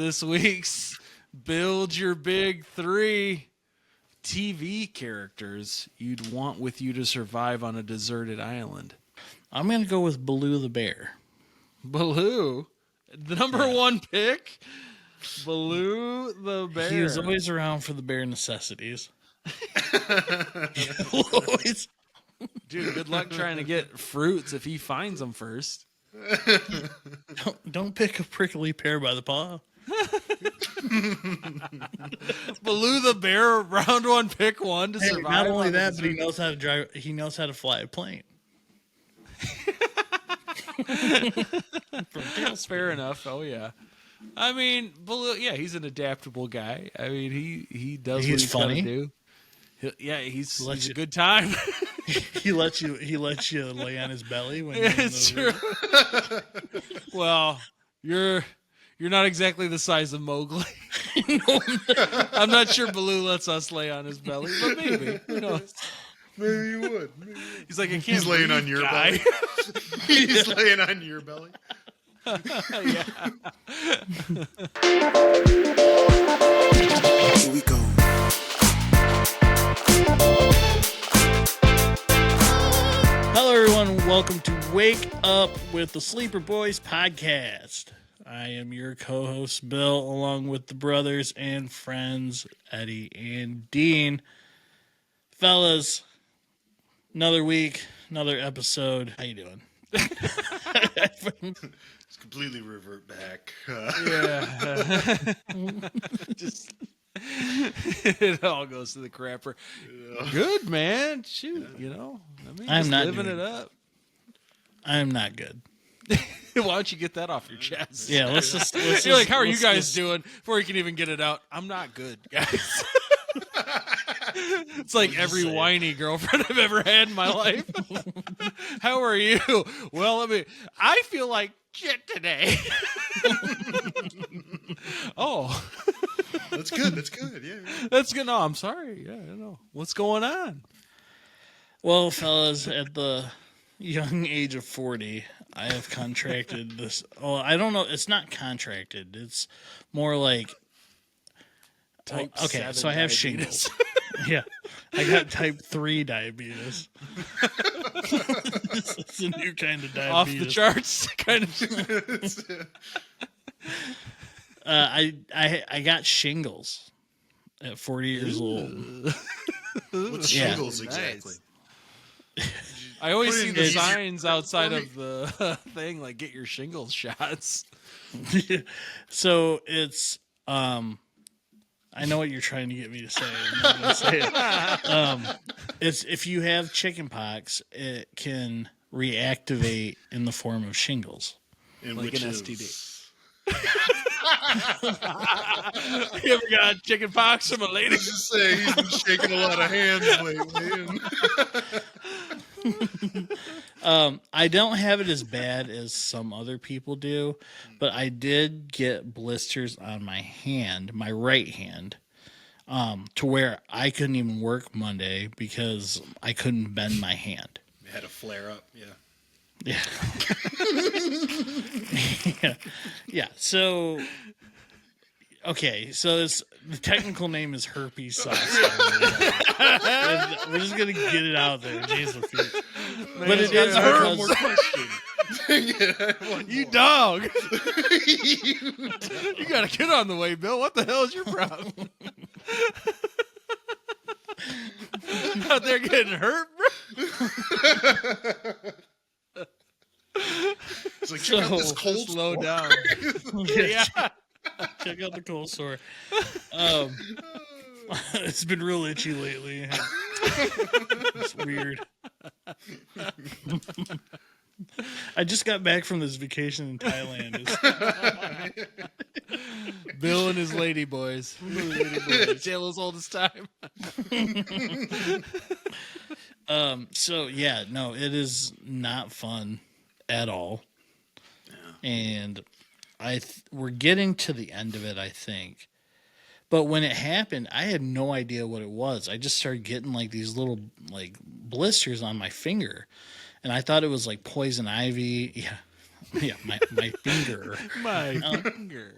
this week's Build Your Big Three TV characters you'd want with you to survive on a deserted island. I'm going to go with Baloo the bear. Baloo? The number one pick? Baloo the bear. He was always around for the bare necessities. Always. Dude, good luck trying to get fruits if he finds them first. Don't pick a prickly pear by the paw. Baloo the bear, round one, pick one to survive. Not only that, but he knows how to drive. He knows how to fly a plane. Fair enough. Oh yeah. I mean, Baloo. Yeah, he's an adaptable guy. I mean, he does what he's funny. Do. He's a good time. he lets you lay on his belly when it's true. Well, you're not exactly the size of Mowgli. I'm not sure Baloo lets us lay on his belly, but maybe. Who knows? Maybe you would. He's like, I can't. He's laying on your belly. He's laying on your belly. Yeah. Here we go. Hello, everyone. Welcome to Wake Up with the Sleeper Boys podcast. I am your co-host, Bill, along with the brothers and friends, Eddie and Dean. Fellas, another week, another episode. How you doing? It's completely revert back. Yeah. Just it all goes to the crapper. Yeah. Good, man. Shoot, I'm not living it up. I'm not good. Why don't you get that off your chest? Yeah, let's You're like, how are you guys doing? Before you can even get it out, I'm not good, guys. It's like every whiny girlfriend I've ever had in my life. How are you? Well, I feel like shit today. Oh. That's good. That's good. Yeah. That's good. No, I'm sorry. Yeah, I don't know. What's going on? Well, fellas, at the young age of 40, I have contracted this. Oh, I don't know. It's not contracted. It's more like type. Okay, so I have shingles. Yeah, I got type 3 diabetes. It's a new kind of diabetes. Off the charts, kind of. I got shingles at 40 years old. What's shingles exactly? I always see the signs outside of the thing, like get your shingles shots. So it's I know what you're trying to get me to say. I'm not gonna say it. It's if you have chicken pox, it can reactivate in the form of shingles, like an STD. You ever got chicken pox from a lady? I was just saying, he's been shaking a lot of hands lately. I don't have it as bad as some other people do, but I did get blisters on my hand, my right hand, to where I couldn't even work Monday because I couldn't bend my hand. You had a flare up, yeah. Yeah. Yeah. So, okay. So the technical name is herpes zoster. We're just gonna get it out there. Jesus. But it is because more question. You dog. You got a kid on the way, Bill. What the hell is your problem? Out there getting hurt, bro. It's like, check out this cold slow down. Yeah. Check out the cold sore. It's been real itchy lately. It's weird. I just got back from this vacation in Thailand. Bill and his lady boys. Jail's oldest time. So yeah, no, it is not fun at all. Yeah. And we're getting to the end of it, I think. But when it happened, I had no idea what it was. I just started getting like these little like blisters on my finger. And I thought it was like poison ivy. Yeah. Yeah, my finger. My finger.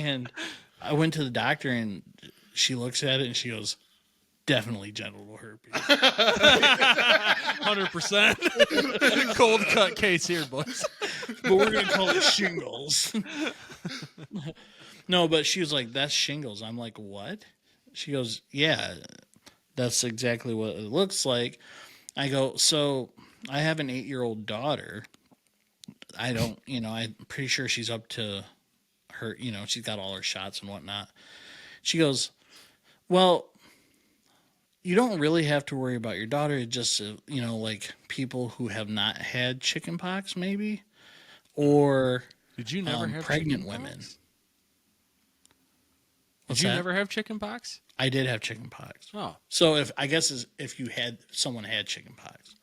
And I went to the doctor, and she looks at it, and she goes, definitely genital herpes. 100%. Cold cut case here, boys. But we're going to call it shingles. No, but she was like, that's shingles. I'm like, what? She goes, yeah, that's exactly what it looks like. I go, so I have an 8-year-old daughter. I don't, I'm pretty sure she's up to her, she's got all her shots and whatnot. She goes, well, you don't really have to worry about your daughter. It's just, like people who have not had chicken pox, maybe, or Did you never have pregnant chicken women. pox? What's Did you that? never have chicken pox? I did have chicken pox. Oh. So if someone had chicken pox.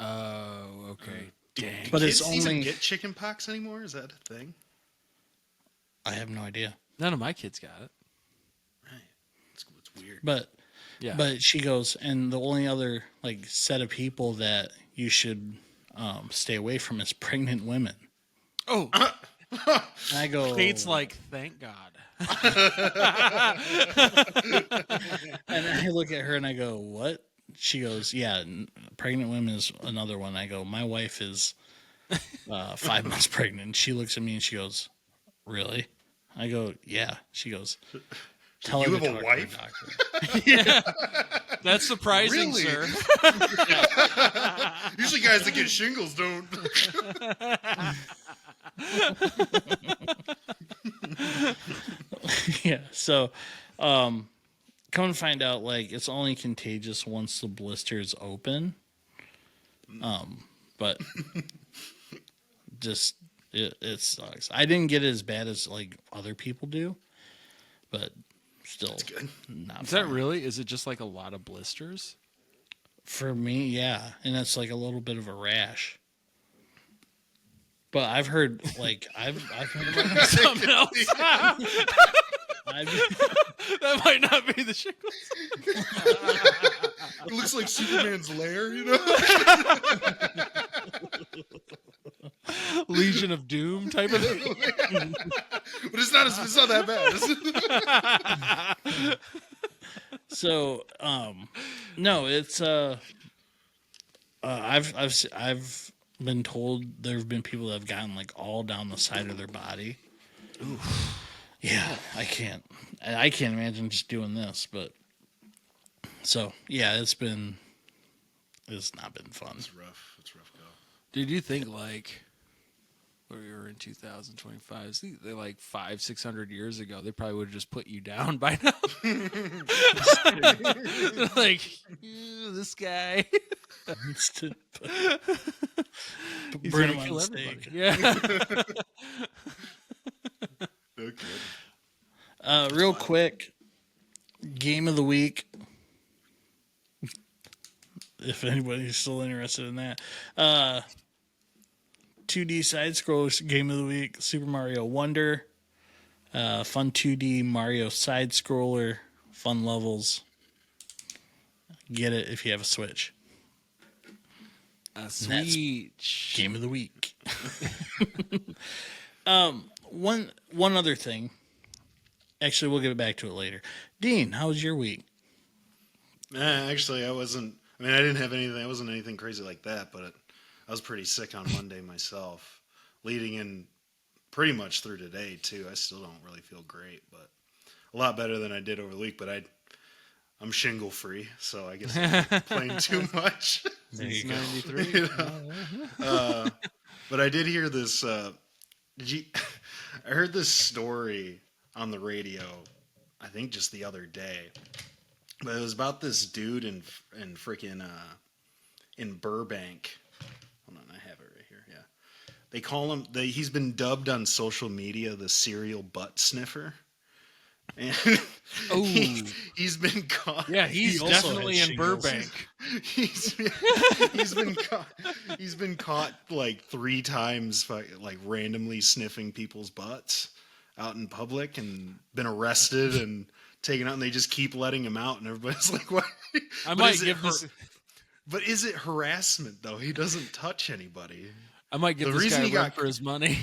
Oh, okay. Dang. But Kids it's even only get chicken pox anymore? Is that a thing? I have no idea. None of my kids got it. Right. It's weird. But Yeah. But she goes, and the only other set of people that you should stay away from is pregnant women. Oh. And I go, Kate's like, thank God. and I look at her and I go, what? She goes, yeah, pregnant women is another one. I go, my wife is 5 months pregnant. She looks at me and she goes, really? I go, yeah. She goes, tell her You to have a talk wife? to her doctor. Yeah. That's surprising, Really? sir. Usually guys that get shingles don't. Yeah. So, come to find out, it's only contagious once the blisters open. But just it sucks. I didn't get it as bad as other people do, but still good. not. Is that fun. really? Is it just a lot of blisters? For me? Yeah, and it's a little bit of a rash. But I've heard I've heard Something else. I've, That might not be the shingles. It looks like Superman's lair, Legion of Doom type of thing. But it's not that bad. Is it? So, no, it's I've been told there have been people that have gotten all down the side of their body. Oof. Yeah, I can't imagine just doing this, but so yeah, it's not been fun. It's rough. It's rough go. Did you think where we were in 2025? See, they're 500-600 years ago, they probably would have just put you down by now. This guy. He's Burn gonna him on kill the everybody. stake. Yeah. Okay. Real quick, game of the week. If anybody's still interested in that. 2D side scroller game of the week, Super Mario Wonder. Fun 2D Mario side scroller, fun levels. Get it if you have a Switch. Sweet. Game of the week. One other thing. Actually, we'll get back to it later. Dean, how was your week? Actually, I didn't have anything. It wasn't anything crazy like that, but I was pretty sick on Monday myself, leading in pretty much through today too. I still don't really feel great, but a lot better than I did over the week. But I'm shingle free, so I guess I'm not playing too much. Since go. 93. But I did hear this. I heard this story on the radio, I think just the other day. But it was about this dude in freaking in Burbank. Hold on, I have it right here. Yeah, they call him. He's been dubbed on social media the serial butt sniffer. And he's been caught. Yeah, he's He also definitely has in shingles. Burbank. He's been caught 3 times, randomly sniffing people's butts out in public, and been arrested and taken out. And they just keep letting him out, and everybody's like, "What?" I might give this. But is it harassment though? He doesn't touch anybody. I might give The this reason guy he a run got- for his money.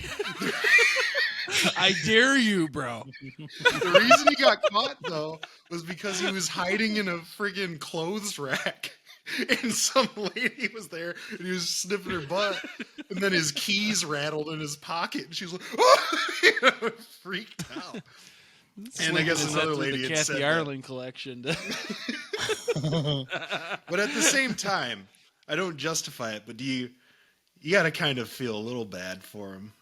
I dare you, bro. The reason he got caught though was because he was hiding in a friggin' clothes rack. And some lady was there and he was sniffing her butt. And then his keys rattled in his pocket. And she was like, oh! Freaked out. And I guess another lady had said Kathy that. Ireland collection. But at the same time, I don't justify it, but you got to kind of feel a little bad for him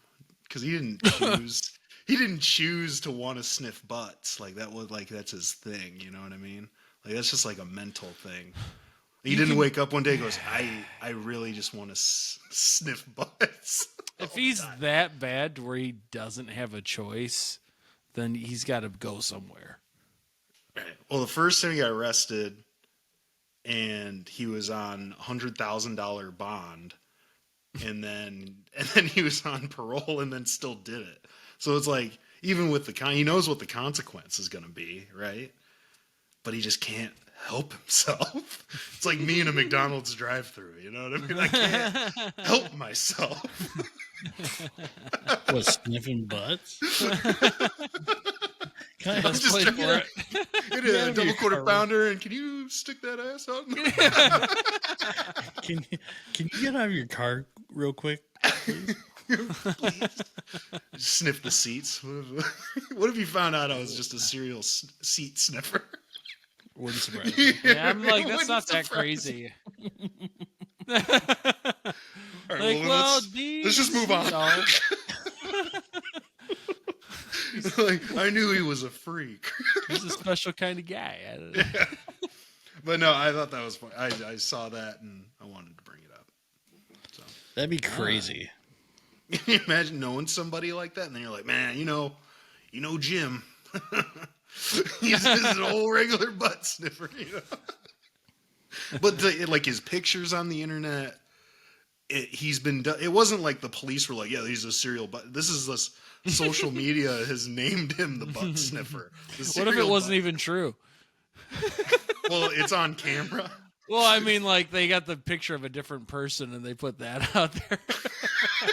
because he didn't choose to want to sniff butts. Like that's his thing. You know what I mean? Like that's just like a mental thing. He didn't wake up one day and goes, I really just want to sniff butts. If he's that bad to where he doesn't have a choice, then he's got to go somewhere. Well, the first time he got arrested and he was on $100,000 bond and then he was on parole and then still did it. So it's like, even with he knows what the consequence is going to be, right? But he just can't help himself. It's like me in a McDonald's drive-thru, you know what I mean? I can't help myself. Was sniffing butts? I'm just trying to get a double quarter pounder, and can you stick that ass out? Can you get out of your car real quick, please? Please. Sniff the seats. What if you found out I was just a serial seat sniffer? Wouldn't surprise me. Yeah, I'm like, that's not that crazy. All right, let's just move on. Like, I knew he was a freak. He's a special kind of guy. I don't know. Yeah. But no, I thought that was funny. I saw that and I wanted to bring it up. So That'd be crazy. Can you imagine knowing somebody like that? And then you're like, man, you know Jim. He's just an old regular butt sniffer, you know. But like his pictures on the internet, it wasn't like the police were like, yeah, he's a serial butt. This is this social media has named him the butt sniffer. What if it wasn't even true? Well, it's on camera. Well, I mean, like they got the picture of a different person and they put that out there.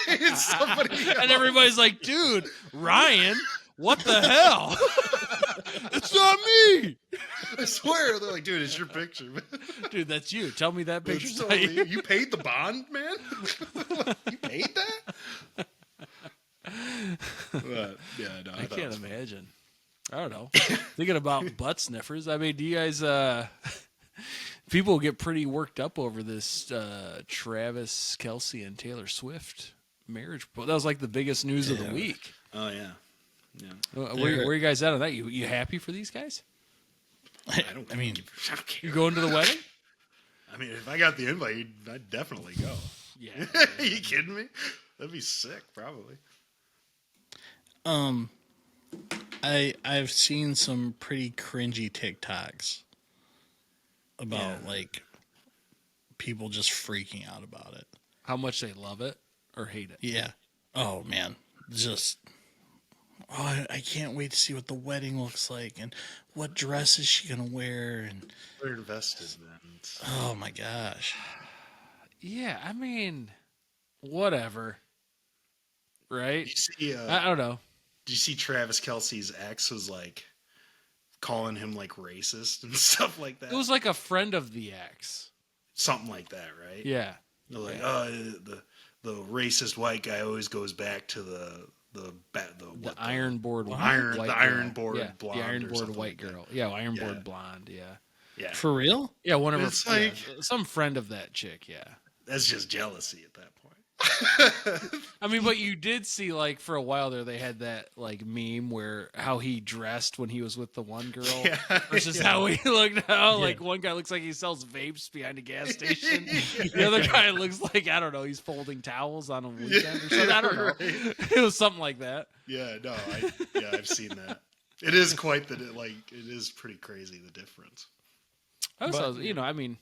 It's somebody else. And everybody's like, dude, Ryan, what the hell? It's not me. I swear. They're like, dude, it's your picture, man. Dude, that's you. Tell me that picture's It's not totally you. you paid the bond, man? You paid that? But, yeah, no, I can't imagine. I don't know. Thinking about butt sniffers. I mean, do you guys people get pretty worked up over this Travis Kelce and Taylor Swift marriage. That was like the biggest news of the week. Oh, yeah. Yeah. Where are you guys at on that? You happy for these guys? I don't care. You going to the wedding? I mean, if I got the invite, I'd definitely go. Yeah. Are you kidding me? That'd be sick, probably. I've seen some pretty cringy TikToks about like people just freaking out about it. How much they love it or hate it? Yeah. Oh man, just I can't wait to see what the wedding looks like and what dress is she gonna wear and They're invested then. oh my gosh. Yeah, I mean, whatever. Right? Did you see, I don't know. Did you see Travis Kelce's ex was like calling him like racist and stuff like that? It was like a friend of the ex. Something like that, right? Yeah. They're like, oh, the racist white guy always goes back to the iron board iron white the girl. iron board Yeah, blonde the iron or board something white like girl. Yeah, iron Yeah. board blonde. Yeah. Yeah, For real? Yeah, one of her. It's like- some friend of that chick. Yeah. that's just jealousy at that point. I mean, but you did see like for a while there they had that like meme where how he dressed when he was with the one girl Yeah. versus Yeah. how he looked now. Yeah. Like one guy looks like he sells vapes behind a gas station. The other guy looks like I don't know, he's folding towels on a weekend or something. I don't know. Right. It was something like that. Yeah, no, I've seen that. It is quite it is pretty crazy the difference. I mean,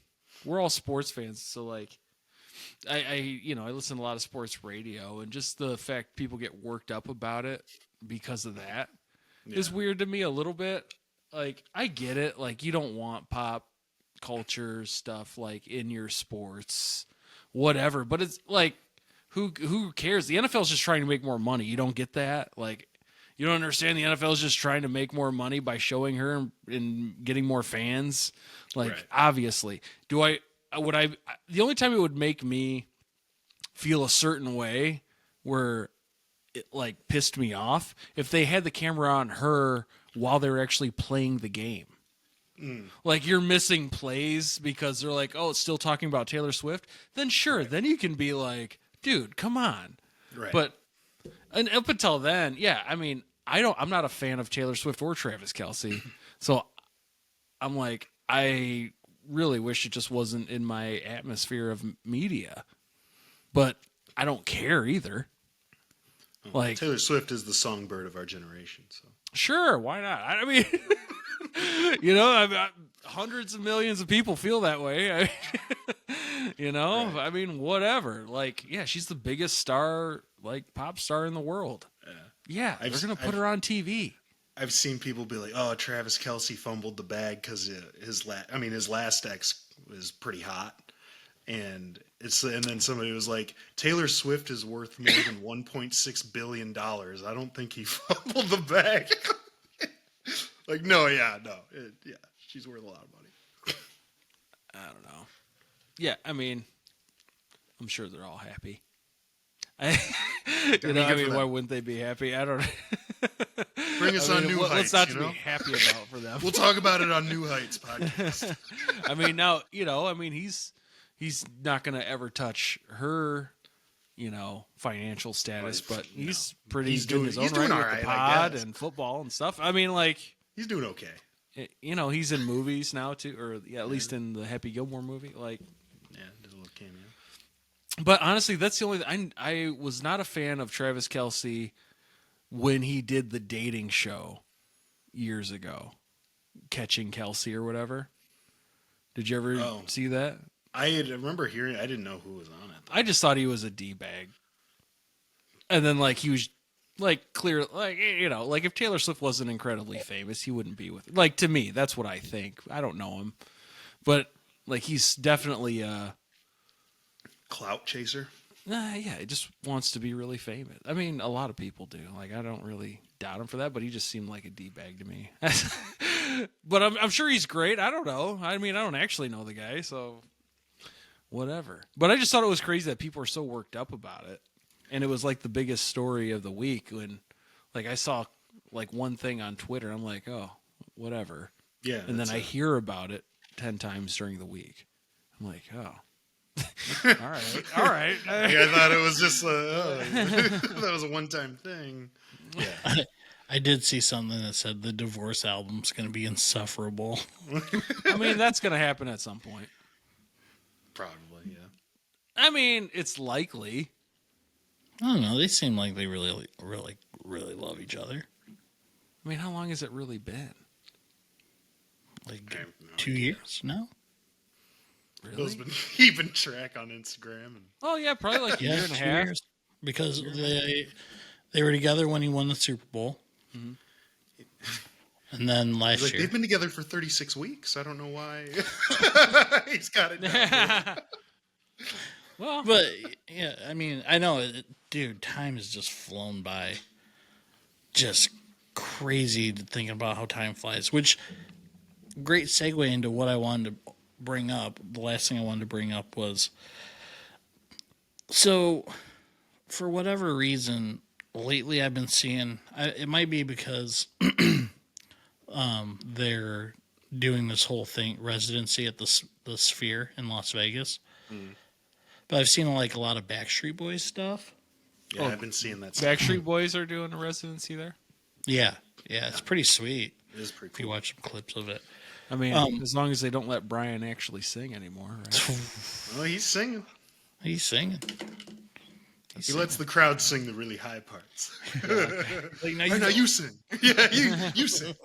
we're all sports fans, so like I listen to a lot of sports radio, and just the fact people get worked up about it because of that is weird to me a little bit. Like, I get it. Like, you don't want pop culture stuff like in your sports, whatever. But it's like, who cares? The NFL is just trying to make more money. You don't get that? Like, You don't understand. The NFL is just trying to make more money by showing her and getting more fans. Like, Right. obviously, the only time it would make me feel a certain way where it like pissed me off if they had the camera on her while they were actually playing the game. Like you're missing plays because they're like, oh, it's still talking about Taylor Swift. Then sure, then you can be like, dude, come on. Right. But and up until then, yeah, I mean, I'm not a fan of Taylor Swift or Travis Kelce. So I'm like, I really wish it just wasn't in my atmosphere of media. But I don't care either. Like Taylor Swift is the songbird of our generation. So sure, why not? I mean, hundreds of millions of people feel that way. Right. I mean, whatever. Like, yeah, she's the biggest star, like pop star in the world. Yeah, they're gonna put her on TV. I've seen people be like, "Oh, Travis Kelce fumbled the bag because his last ex was pretty hot," and then somebody was like, "Taylor Swift is worth more than $1.6 billion. I don't think he fumbled the bag." Like, no, she's worth a lot of money. I don't know. Yeah, I mean, I'm sure they're all happy. Why wouldn't they be happy? I don't. Bring us on New Heights. What's not to be happy about for them? We'll talk about it on New Heights podcast. I mean, now he's not going to ever touch her, financial status, but he's pretty good in his own right all with right, the I pod guess. and football and stuff. I mean, like, He's doing okay. he's in movies now too, or at least in the Happy Gilmore movie, like. Yeah, did a little cameo. But honestly, that's the only. I was not a fan of Travis Kelce when he did the dating show years ago, Catching Kelce or whatever. Did you ever see that? I remember hearing. I didn't know who was on it. I just thought he was a d-bag, and then like he was like clear, like like if Taylor Swift wasn't incredibly famous, he wouldn't be with. Like to me, that's what I think. I don't know him, but like he's definitely Clout chaser. yeah, he just wants to be really famous. I mean, a lot of people do. Like, I don't really doubt him for that, but he just seemed like a d-bag to me. But I'm sure he's great. I don't know. I mean, I don't actually know the guy, so whatever. But I just thought it was crazy that people were so worked up about it, and it was like the biggest story of the week when, like, I saw like one thing on Twitter. I'm like, oh, whatever. Yeah. And then I hear about it 10 times during the week. I'm like, oh. all right. I thought it was just that was a one-time thing. Yeah. I did see something that said the divorce album's going to be insufferable. I mean, that's going to happen at some point. Probably, yeah. I mean, it's likely. I don't know. They seem like they really, really, really love each other. I mean, how long has it really been? Like I have no 2 idea. years? No? Really? Bill's been keeping track on Instagram. And Oh, yeah, probably like a year and a 2 half. years. Because they were together when he won the Super Bowl. Mhm. And then last like, year. they've been together for 36 weeks. I don't know why. He's got it down. Well, But, yeah, I mean, I know, dude, time has just flown by. Just crazy thinking about how time flies. Which, great segue into what I wanted to bring up. The last thing I wanted to bring up was, so, for whatever reason, lately I've been seeing, it might be because they're doing this whole thing, residency at the Sphere in Las Vegas. But I've seen like a lot of Backstreet Boys stuff. Yeah, I've been seeing that. Backstreet Boys are doing a residency there. Yeah, it's pretty sweet It is pretty if you cool. watch some clips of it. I mean, as long as they don't let Brian actually sing anymore, right? Well, he's singing. He's singing. He lets the crowd sing the really high parts. Like, now Hey, now you sing. Yeah, you sing.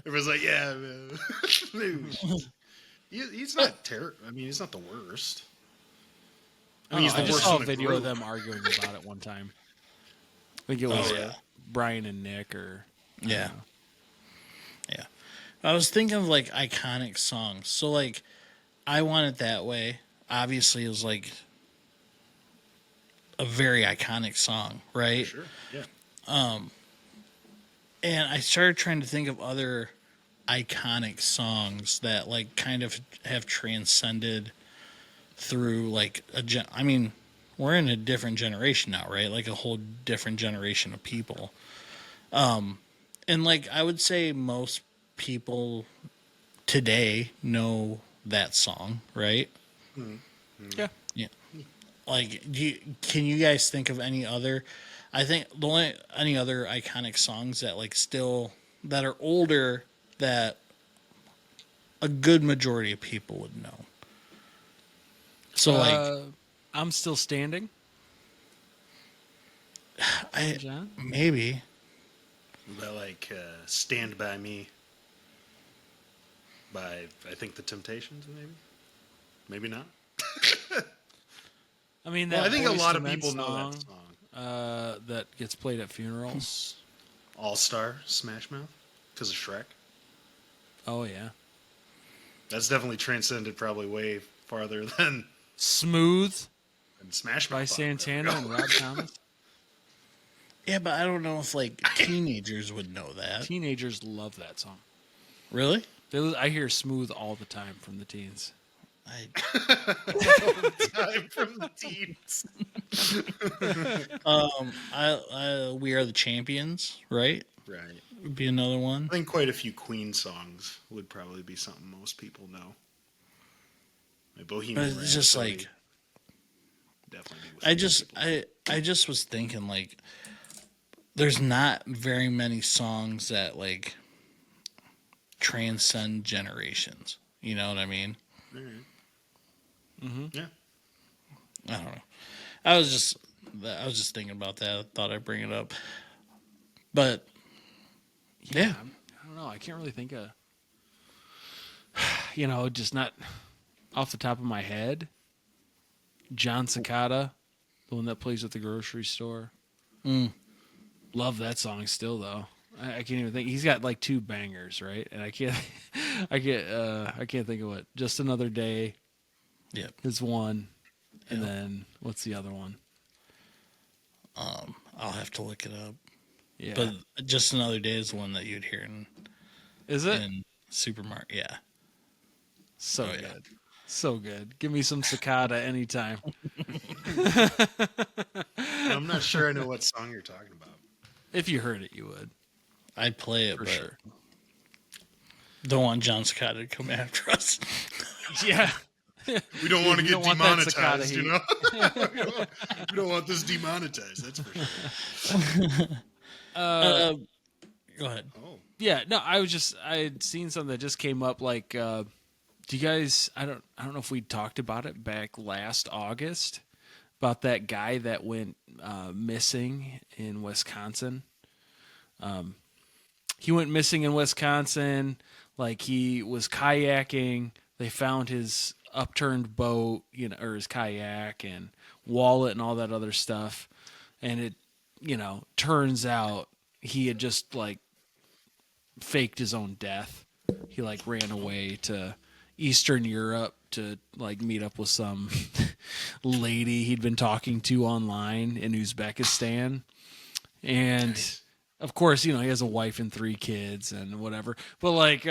Everyone's like, yeah, man. He's not terrible. I mean, he's not the worst. I mean, he's the I just worst saw in a the video group. of them arguing about it one time. I think it was yeah. Brian and Nick, or Yeah. Yeah. I was thinking of like iconic songs. So like I Want It That Way obviously is like a very iconic song, right? Sure. Yeah. And I started trying to think of other iconic songs that like kind of have transcended through like I mean, we're in a different generation now, right? Like a whole different generation of people. And like I would say most people today know that song, right? Yeah. Yeah. Like, can you guys think of any other? I think the only any other iconic songs that like still that are older that a good majority of people would know. So like, I'm still standing. I John? maybe But like Stand By Me by, I think, The Temptations, maybe? Maybe not. I mean, Well, that I think a Boyz lot II of Men people know song, that song. that gets played at funerals. All-Star Smash Mouth because of Shrek. Oh yeah. That's definitely transcended probably way farther than Smooth Smash by Mouth. Santana and Rob Thomas. yeah, but I don't know if like teenagers would know that. Teenagers love that song. Really? I hear Smooth all the time from the teens. Time from the teens. We Are the Champions, right? Right. Would be another one. I think quite a few Queen songs would probably be something most people know. Like Bohemian But it's just Rhapsody like definitely. Be with I some just people. I just was thinking like there's not very many songs that like transcend generations. You know what I mean? Yeah. I don't know. I was just thinking about that. I thought I'd bring it up. But yeah. I don't know. I can't really think of, just not off the top of my head. John Cicada, the one that plays at the grocery store. Love that song still, though. I can't even think. He's got like 2 bangers, right? And I can't think of what. Just Another Day. Yep. Is one, and then what's the other one? I'll have to look it up. Yeah, But Just Another Day is the one that you'd hear is it in Supermarket. Yeah. so yeah. good, so good? Give me some Cicada anytime. I'm not sure I know what song you're talking about. If you heard it, you would I'd play it, for but sure. don't want John Scott to come after us. Yeah, We don't want to You get don't want that Cicada demonetized, you know? We don't want this demonetized, that's for sure. Go ahead. Oh. yeah. No, I had seen something that just came up. Like, do you guys? I don't know if we talked about it back last August about that guy that went missing in Wisconsin. He went missing in Wisconsin. Like, he was kayaking. They found his upturned boat, or his kayak and wallet and all that other stuff. And it, turns out he had just like faked his own death. He like ran away to Eastern Europe to like meet up with some lady he'd been talking to online in Uzbekistan. And of course, he has a wife and 3 kids and whatever. But like,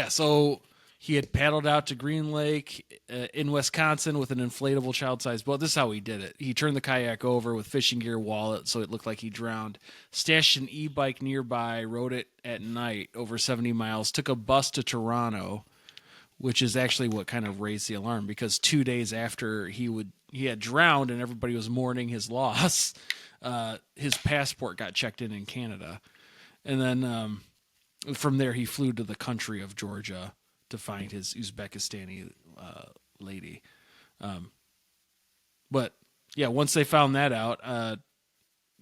so he had paddled out to Green Lake in Wisconsin with an inflatable child-sized boat. This is how he did it. He turned the kayak over with fishing gear, wallet, so it looked like he drowned. Stashed an e-bike nearby, rode it at night over 70 miles, took a bus to Toronto, which is actually what kind of raised the alarm, because 2 days after he had drowned and everybody was mourning his loss, his passport got checked in Canada. And then from there he flew to the country of Georgia to find his Uzbekistani lady. But yeah, once they found that out,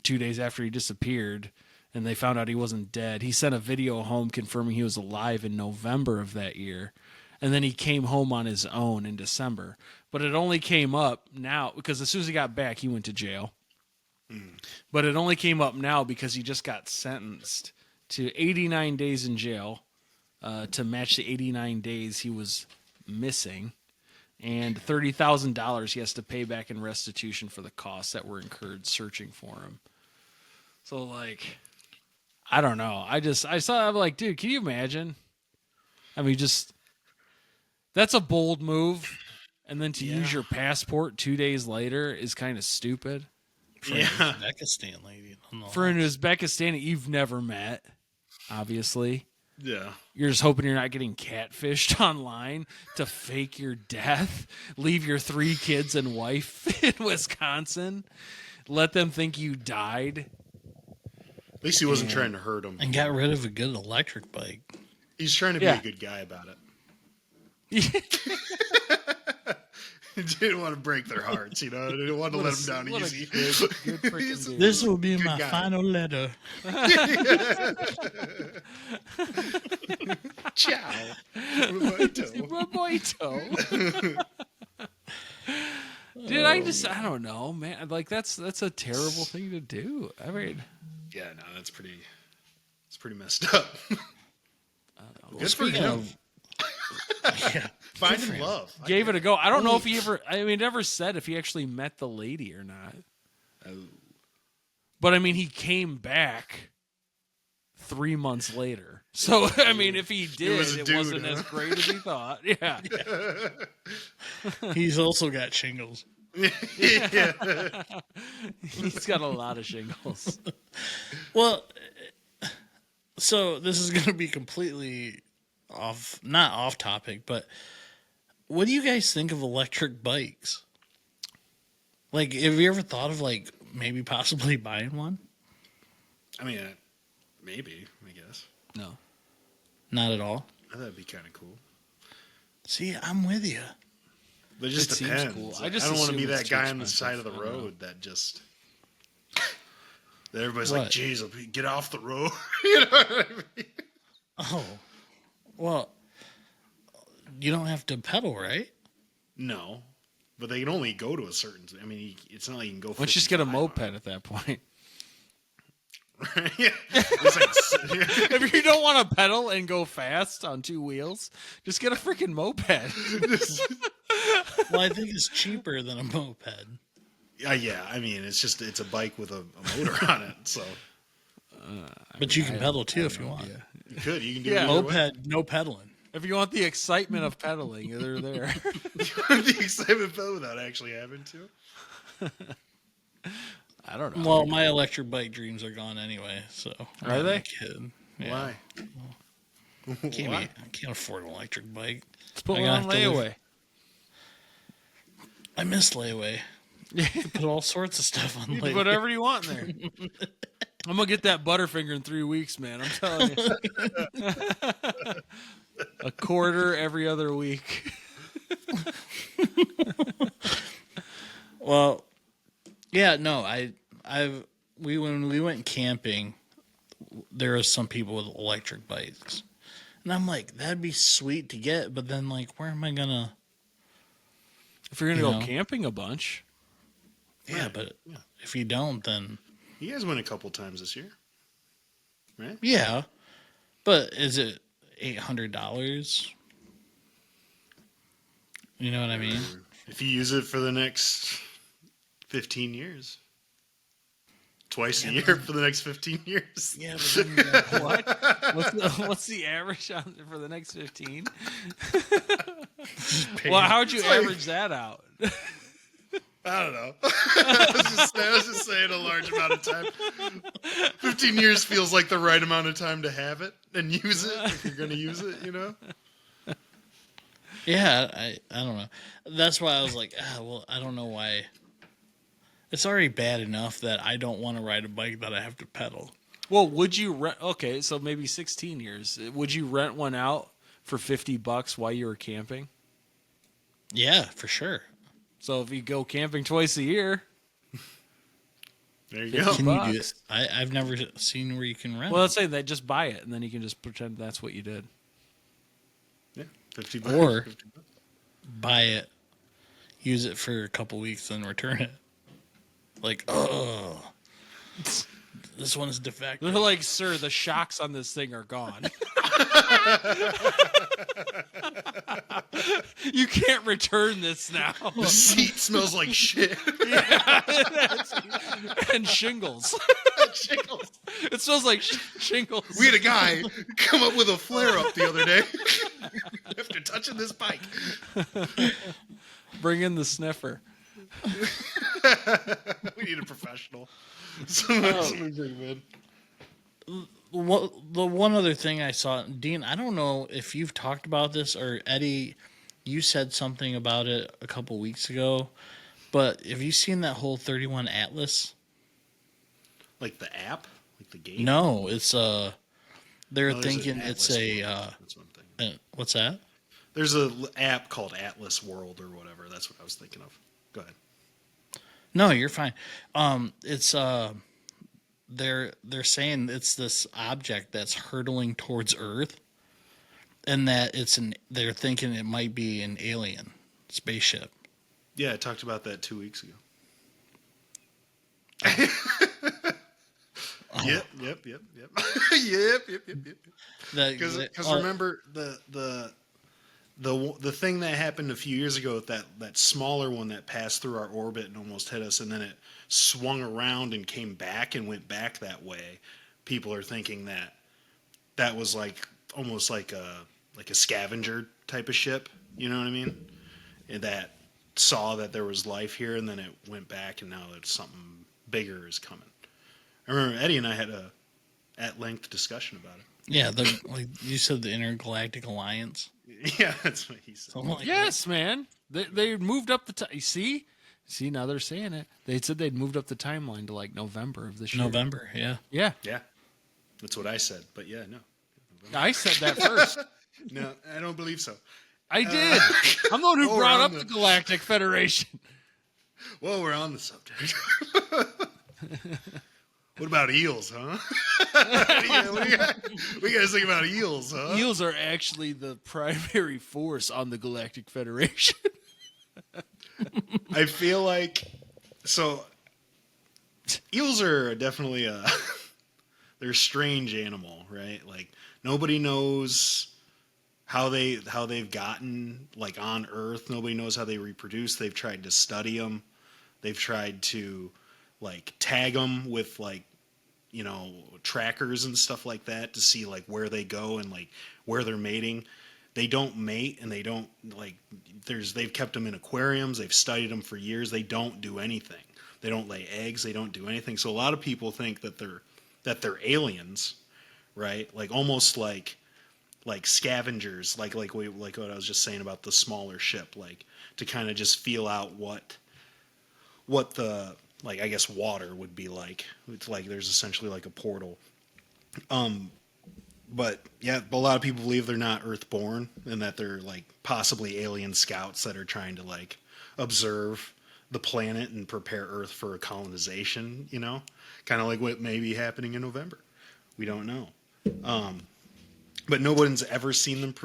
2 days after he disappeared, and they found out he wasn't dead, he sent a video home confirming he was alive in November of that year. And then he came home on his own in December. But it only came up now because as soon as he got back, he went to jail. But it only came up now because he just got sentenced to 89 days in jail to match the 89 days he was missing, and $30,000 he has to pay back in restitution for the costs that were incurred searching for him. So, like, I don't know. I saw. I'm like, dude, can you imagine? I mean, that's a bold move, and then to use your passport 2 days later is kind of stupid. For an Uzbekistan lady. For an Uzbekistan that you've never met, obviously. Yeah. You're just hoping you're not getting catfished online to fake your death, leave your 3 kids and wife in Wisconsin, let them think you died. At least he wasn't trying to hurt him. And got rid of a good electric bike. He's trying to be a good guy about it. He didn't want to break their hearts, He didn't want to let them down easy. Good This will be my guy. final letter. Ciao. Roboito. Dude, I don't know, man. Like that's a terrible thing to do. I mean, yeah, no, it's pretty messed up. Good for him. Yeah. Finding love. Gave it a go. I don't know if he ever. I mean, never said if he actually met the lady or not. Oh. But I mean, he came back 3 months later. So I mean, if he did, it wasn't as great as he thought. Yeah. He's also got shingles. Yeah. He's got a lot of shingles. Well, so this is going to be completely not off topic, but what do you guys think of electric bikes? Like, have you ever thought of like maybe possibly buying one? I mean, maybe, I guess. No. Not at all. I thought that'd be kind of cool. See, I'm with you. But it just It seems depends. cool. I I just don't want to assume be it's that too guy on the expensive. side of the I don't know. road that just. That everybody's What? like, "Geez, get off the road." You know what I mean? Oh, well, you don't have to pedal, right? No, but they can only go to a certain. I mean, it's not like you can go. Let's just get a 55 moped at that point. Yeah. It's like, If you don't want to pedal and go fast on 2 wheels, just get a freaking moped. Well, I think it's cheaper than a moped. yeah. I mean, it's a bike with a motor on it, so But you can pedal too if you want. you could. You can do Yeah. it either way. Moped, no pedaling. If you want the excitement of pedaling, they're there. The excitement fell without actually having to. I don't know. Well, my electric bike dreams are gone anyway. So Are they? I'm a kid. Yeah. Why? I can't afford an electric bike. Let's put I one on have to live- layaway. I miss layaway. You can put all sorts of stuff on You can layaway. put whatever you want in there. I'm gonna get that Butterfinger in 3 weeks, man. I'm telling you. A quarter every other week. Well, yeah, no, when we went camping, there was some people with electric bikes, and I'm like, that'd be sweet to get, but then like, where am I gonna? If you're gonna You go know. camping a bunch, Yeah, but if you don't, then You guys went a couple times this year, right? yeah, but is it $800? You know what I mean? If you use it for the next 15 years, twice a year for the next 15 years. Yeah, but then what? What's the average for the next 15? pay- Well, how'd you It's like- average that out? I don't know. I was just saying a large amount of time. 15 years feels like the right amount of time to have it and use it if you're going to use it, Yeah, I don't know. That's why I was like, well, I don't know why. It's already bad enough that I don't want to ride a bike that I have to pedal. Well, would you rent? Okay, so maybe 16 years. Would you rent one out for $50 while you were camping? Yeah, for sure. So if you go camping twice a year, There you go. Can you do bucks. it? I've never seen where you can rent. well, let's say that just buy it and then you can just pretend that's what you did. Yeah, 50 bucks. Or- 50 bucks. buy it, use it for a couple weeks, then return it. Like, oh, this one is defective. They're like, sir, the shocks on this thing are gone. You can't return this now. The seat smells like shit. And shingles. Shingles. It smells like shingles. We had a guy come up with a flare up the other day after touching this bike. Bring in the sniffer. We need a professional. Somebody's recommend. The one other thing I saw, Dean, I don't know if you've talked about this, or Eddie, you said something about it a couple weeks ago, but have you seen that whole 31 Atlas? Like the app? Like the game? No, it's they're No, there's thinking an it's Atlas a World. That's one thing. what's that? There's a app called Atlas World or whatever. That's what I was thinking of. Go ahead. No, you're fine. It's they're saying it's this object that's hurtling towards Earth, and that they're thinking it might be an alien spaceship. Yeah, I talked about that 2 weeks ago. Yep. Because remember the thing that happened a few years ago with that smaller one that passed through our orbit and almost hit us, and then it swung around and came back and went back that way. People are thinking that was like almost like a scavenger type of ship. You know what I mean? And that saw that there was life here, and then it went back, and now it's something bigger is coming. I remember Eddie and I had a at-length discussion about it. Yeah, like you said, the Intergalactic Alliance. Yeah, that's what he said. Yes, man. They moved up the time. See, now they're saying it. They said they'd moved up the timeline to like November of this year. November, yeah. Yeah. Yeah, that's what I said. But yeah, no. I said that first. No, I don't believe so. I did. I'm the one who Oh, brought we're up on the the- Galactic Federation. Well, we're on the subject. What about eels, huh? What do you guys think about eels, huh? Eels are actually the primary force on the Galactic Federation. I feel like eels are definitely they're a strange animal, right? Like nobody knows how they've gotten like on Earth. Nobody knows how they reproduce. They've tried to study them. They've tried to like tag them with like, you know, trackers and stuff like that to see like where they go and like where they're mating. They don't mate, and they don't like they've kept them in aquariums. They've studied them for years. They don't do anything. They don't lay eggs. They don't do anything. So a lot of people think that they're aliens, right? Like almost like scavengers, like what I was just saying about the smaller ship, like to kind of just feel out what the like I guess water would be like. It's like there's essentially like a portal. But yeah, a lot of people believe they're not Earthborn and that they're like possibly alien scouts that are trying to like observe the planet and prepare Earth for a colonization, you know? Kind of like what may be happening in November. We don't know. But no one's ever seen them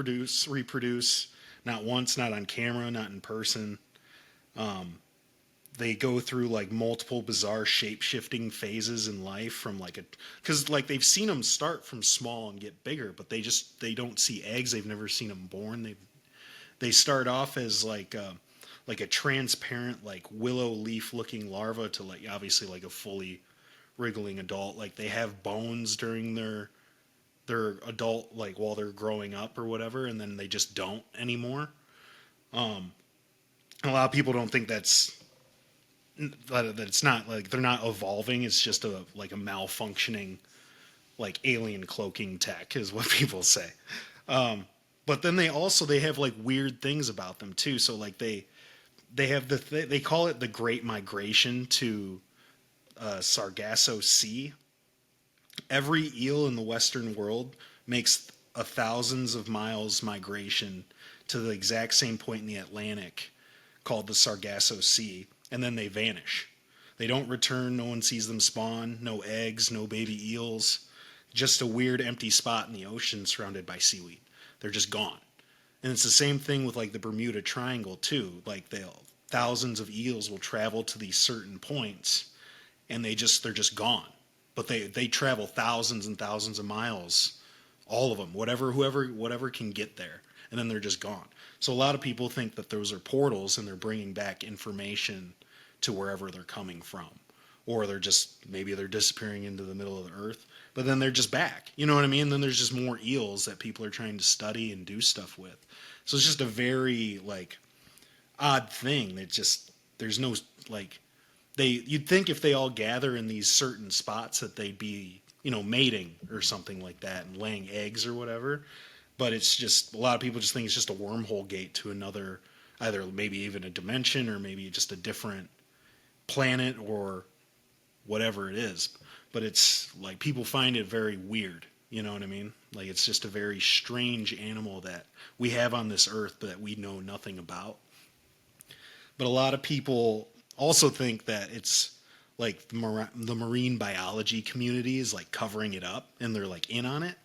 reproduce, not once, not on camera, not in person. They go through like multiple bizarre shape-shifting phases in life from because like they've seen them start from small and get bigger, but they don't see eggs. They've never seen them born. They start off as like a transparent like willow leaf looking larva to like obviously like a fully wriggling adult. Like they have bones during their adult, like while they're growing up or whatever, and then they just don't anymore. A lot of people don't think that it's not like they're not evolving. It's just a malfunctioning like alien cloaking tech is what people say. But then they have like weird things about them too. So like they have they call it the Great Migration to Sargasso Sea. Every eel in the Western world makes thousands of miles migration to the exact same point in the Atlantic called the Sargasso Sea, and then they vanish. They don't return. No one sees them spawn. No eggs, no baby eels. Just a weird empty spot in the ocean surrounded by seaweed. They're just gone. And it's the same thing with like the Bermuda Triangle too. Like thousands of eels will travel to these certain points, and they're just gone. But they travel thousands and thousands of miles all of them, whatever can get there, and then they're just gone. So a lot of people think that those are portals and they're bringing back information to wherever they're coming from, or maybe they're disappearing into the middle of the earth, but then they're just back. You know what I mean? Then there's just more eels that people are trying to study and do stuff with. So it's just a very like odd thing. That just there's no like you'd think if they all gather in these certain spots that they'd be mating or something like that and laying eggs or whatever. But it's just a lot of people just think it's just a wormhole gate to another, either maybe even a dimension or maybe just a different planet or whatever it is. But it's like people find it very weird. You know what I mean? Like it's just a very strange animal that we have on this earth, but that we know nothing about. But a lot of people also think that it's like the marine biology community is like covering it up and they're like in on it.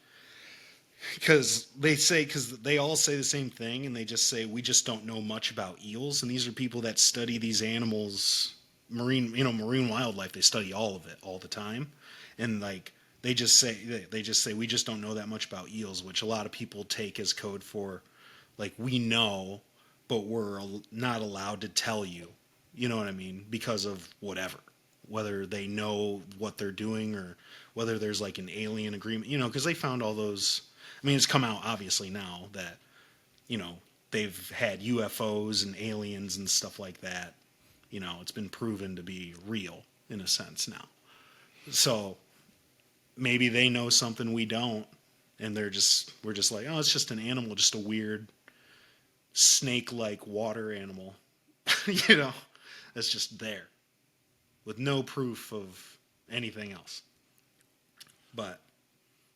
Because they all say the same thing, and they just say we just don't know much about eels, and these are people that study these animals, marine wildlife. They study all of it all the time, and like they just say we just don't know that much about eels, which a lot of people take as code for like we know, but we're not allowed to tell you. You know what I mean? Because of whatever, whether they know what they're doing or whether there's like an alien agreement. Because they found all those. I mean, it's come out obviously now that, they've had UFOs and aliens and stuff like that. It's been proven to be real in a sense now. So maybe they know something we don't, and we're just like, oh, it's just an animal, just a weird snake-like water animal, that's just there with no proof of anything else. But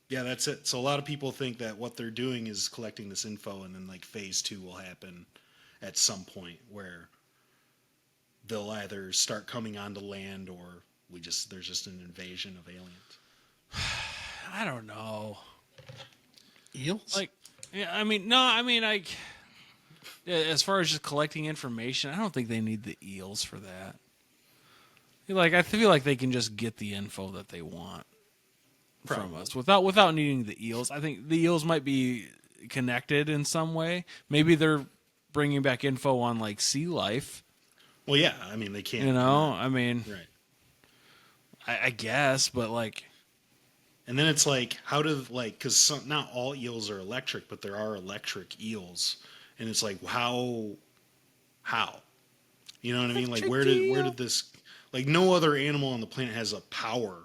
yeah, that's it. So a lot of people think that what they're doing is collecting this info, and then like phase 2 will happen at some point where they'll either start coming onto land or there's just an invasion of aliens. I don't know. Eels? Like, yeah, I mean, no, I mean, as far as just collecting information, I don't think they need the eels for that. Like, I feel like they can just get the info that they want. From us without needing the eels. I think the eels might be connected in some way. Maybe they're bringing back info on like sea life. Well, yeah, I mean they can't. I mean, right. I guess, but like, and then it's like, how do because not all eels are electric, but there are electric eels, and it's like how, you know what I mean? Like where did this like no other animal on the planet has a power.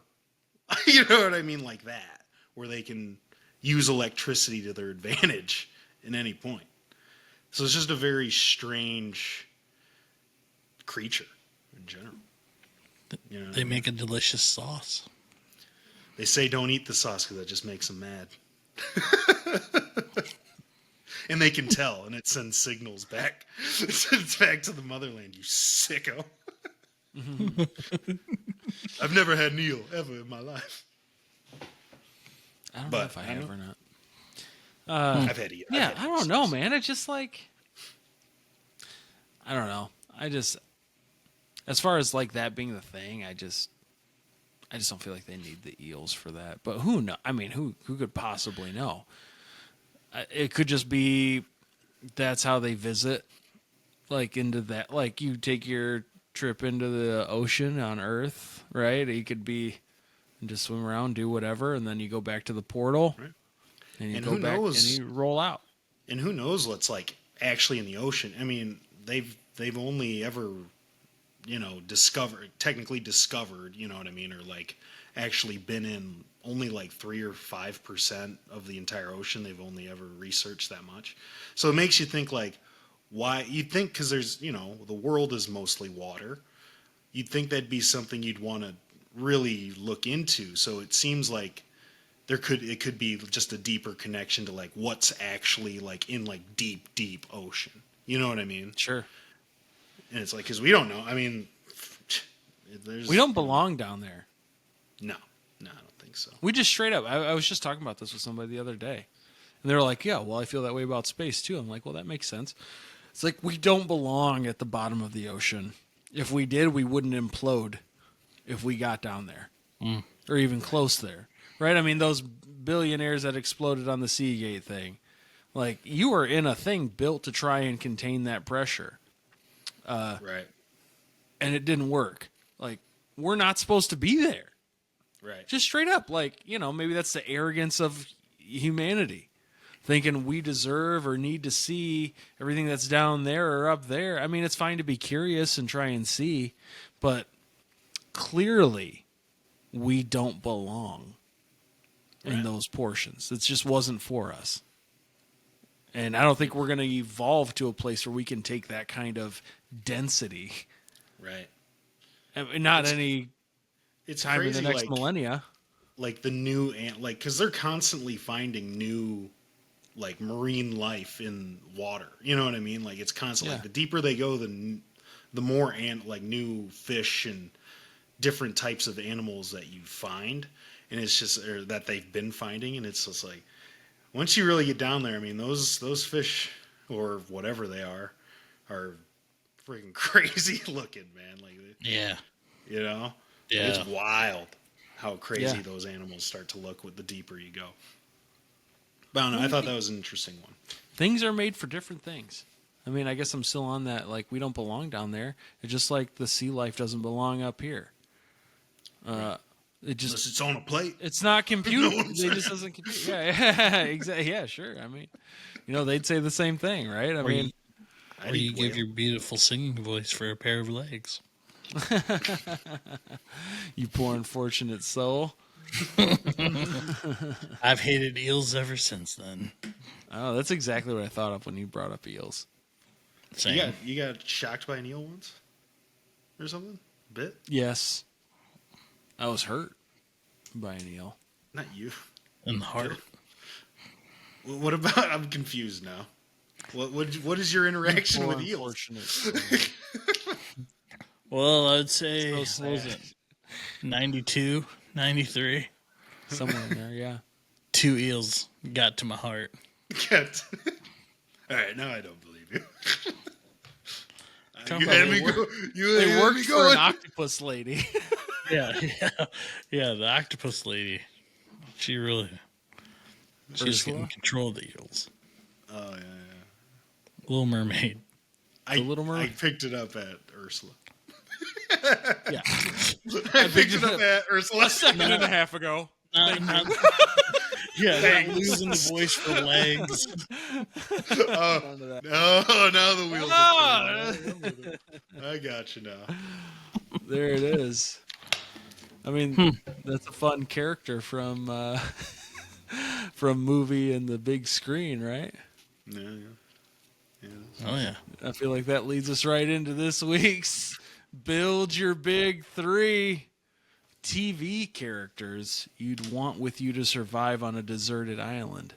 You know what I mean? Like that, where they can use electricity to their advantage at any point. So it's just a very strange creature in general. They make a delicious sauce. They say don't eat the sauce because that just makes them mad. And they can tell, and it sends signals back. It sends back to the motherland, you sicko. I've never had Neil ever in my life. I don't know if I have or not. I've had Eel. Yeah, I don't know, man. It's just like, I don't know. As far as like that being the thing, I just don't feel like they need the eels for that. But who know? I mean, who could possibly know? It could just be that's how they visit, like into that. Like you take your trip into the ocean on Earth, right? You could be and just swim around, do whatever, and then you go back to the portal, right. And you go back and you roll out. And who knows what's like actually in the ocean? I mean, they've only ever, technically discovered, you know what I mean, or like actually been in only like 3 or 5% of the entire ocean. They've only ever researched that much. So it makes you think like, why you'd think because there's the world is mostly water, you'd think that'd be something you'd want to really look into. So it seems like it could be just a deeper connection to like what's actually like in like deep ocean. You know what I mean? Sure. And it's like because we don't know. I mean, we don't belong down there. No, I don't think so. We just straight up. I was just talking about this with somebody the other day, and they were like, "Yeah, well, I feel that way about space too." I'm like, "Well, that makes sense." It's like we don't belong at the bottom of the ocean. If we did, we wouldn't implode if we got down there or even close there, right? I mean, those billionaires that exploded on the Seagate thing. Like, you are in a thing built to try and contain that pressure. Right. And it didn't work. Like, we're not supposed to be there. Right. Just straight up. Like, maybe that's the arrogance of humanity. Thinking we deserve or need to see everything that's down there or up there. I mean, it's fine to be curious and try and see, but clearly we don't belong in those portions. It just wasn't for us. And I don't think we're going to evolve to a place where we can take that kind of density. Right. And not any time crazy, in the next millennia. Like the new because they're constantly finding new like marine life in water. You know what I mean? Like it's constantly like the deeper they go, the more like new fish and different types of animals that you find, and it's just that they've been finding, and it's just like once you really get down there, I mean those fish or whatever they are freaking crazy looking, man. Like it's wild how crazy those animals start to look with the deeper you go. But I don't know, I thought that was an interesting one. Things are made for different things. I mean, I guess I'm still on that. Like, we don't belong down there. It's just like the sea life doesn't belong up here. It just unless it's on a plate. It's not computed. It just doesn't compute. Yeah, exactly. Yeah, sure. I mean, they'd say the same thing, right? Or you give your beautiful singing voice for a pair of legs. You poor unfortunate soul. I've hated eels ever since then. Oh, that's exactly what I thought of when you brought up eels. Same. You got shocked by an eel once? Or something? A bit? Yes. I was hurt by an eel. Not you. In the heart. What about... I'm confused now. What is your interaction with eels? Well, I'd say... So what was it? 92, 93. Somewhere in there, yeah. 2 eels got to my heart. All right, now I don't believe you. You had had me go. They worked for an octopus lady. Yeah, the octopus lady. She's getting control of the eels. Oh yeah. Little Mermaid. The Little Mermaid. I picked it up at Ursula. Yeah, I picked it up at Ursula a second and a half ago. Not losing the voice for legs. Now the wheels are turning. I got you now. There it is. I mean, that's a fun character from movie and the big screen, right? Yeah. Oh yeah. I feel like that leads us right into this week's Build Your Big 3 TV characters you'd want with you to survive on a deserted island.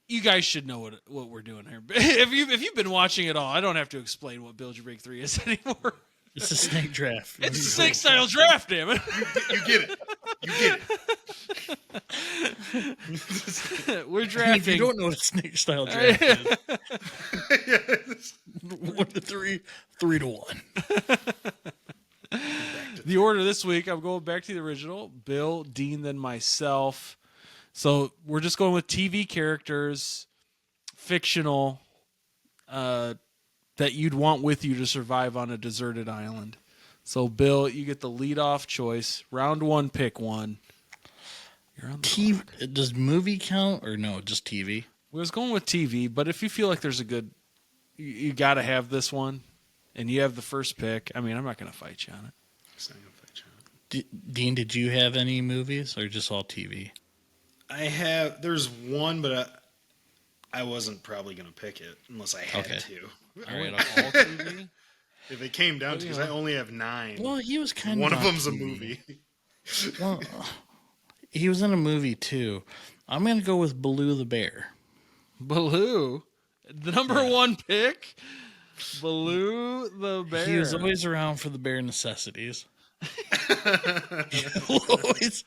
You guys should know what we're doing here. If you've been watching it all, I don't have to explain what Build Your Big 3 is anymore. It's a snake draft. It's a snake style draft, damn it. You get it. We're drafting. If you don't know what a snake style draft is, 1 to 3, 3 to 1. The order this week, I'm going back to the original. Bill, Dean, then myself. So we're just going with TV characters, fictional, that you'd want with you to survive on a deserted island. So, Bill, you get the lead-off choice. Round 1, pick one. You're on the TV. Does movie count or no? Just TV. We was going with TV, but if you feel like there's a good, you got to have this one, and you have the first pick. I mean, I'm not going to fight you on it. Dean, did you have any movies or just all TV? There's one, but I wasn't probably going to pick it unless I had to. All right, all TV? If it came down to, because I only have 9. Well, he was kind of one of them's a movie. Well, he was in a movie too. I'm going to go with Baloo the Bear. Baloo? The number 1 pick? Baloo the Bear. He was always around for the bare necessities. Always.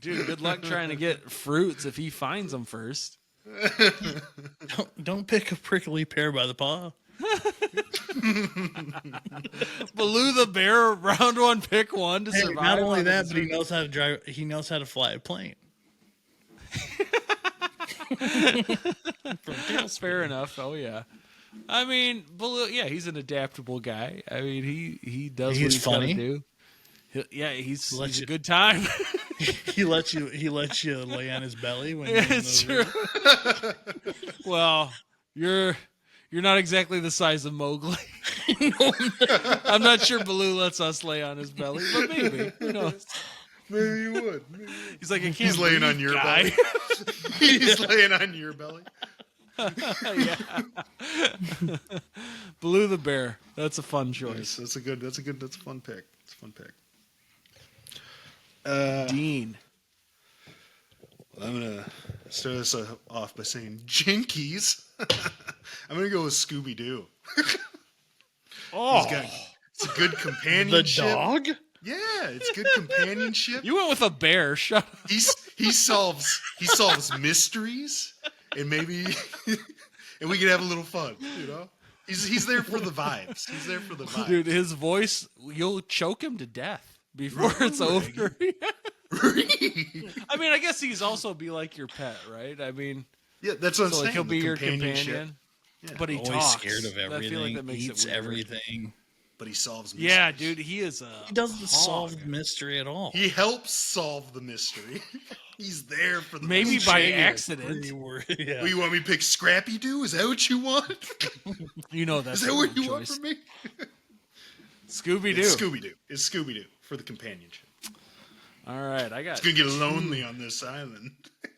Dude, good luck trying to get fruits if he finds them first. Don't pick a prickly pear by the paw. Baloo the bear, round one, pick one to Hey, survive. not only on the that, but he desert. knows how to drive. He knows how to fly a plane. Fair enough. Oh yeah. I mean, Baloo. Yeah, he's an adaptable guy. I mean, he does He's what he's funny. got to do. He's Lets a you- good time. He lets you lay on his belly when you're in It's the true. Well, you're not exactly the size of Mowgli. I'm not sure Baloo lets us lay on his belly, but maybe. Who knows? Maybe you would. He's like, I can't. He's laying breathe, on your guy. belly. He's laying on your belly. Yeah. Baloo the bear. That's a fun choice. That's a fun pick. It's a fun pick. Dean. I'm gonna start this off by saying Jinkies. I'm gonna go with Scooby Doo. Oh, It's a good the companionship. dog. Yeah, it's good companionship. you went with a bear. Shut up. He solves mysteries, and maybe and we can have a little fun. You know, he's there for the vibes. He's there for the vibes. Dude, his voice, you'll choke him to death before it's over. I mean, I guess he's also be like your pet, right? I mean, Yeah, that's what I'm so saying. like he'll the be your companionship. companion, Yeah. but he Always talks. scared of everything. I feel like that makes Eats it weird. everything. But he solves mysteries. Yeah, dude, he is a. He doesn't hog. solve the mystery at all. He helps solve the mystery. He's there for the Maybe mystery. by Pretty accident. word, yeah. Well, you want me to pick Scrappy Doo? Is that what you want? You know that's Is that the what wrong you want choice. from me? Scooby Doo. It's Scooby Doo. It's Scooby Doo for the companionship. All right, I got. It's gonna get lonely on this island.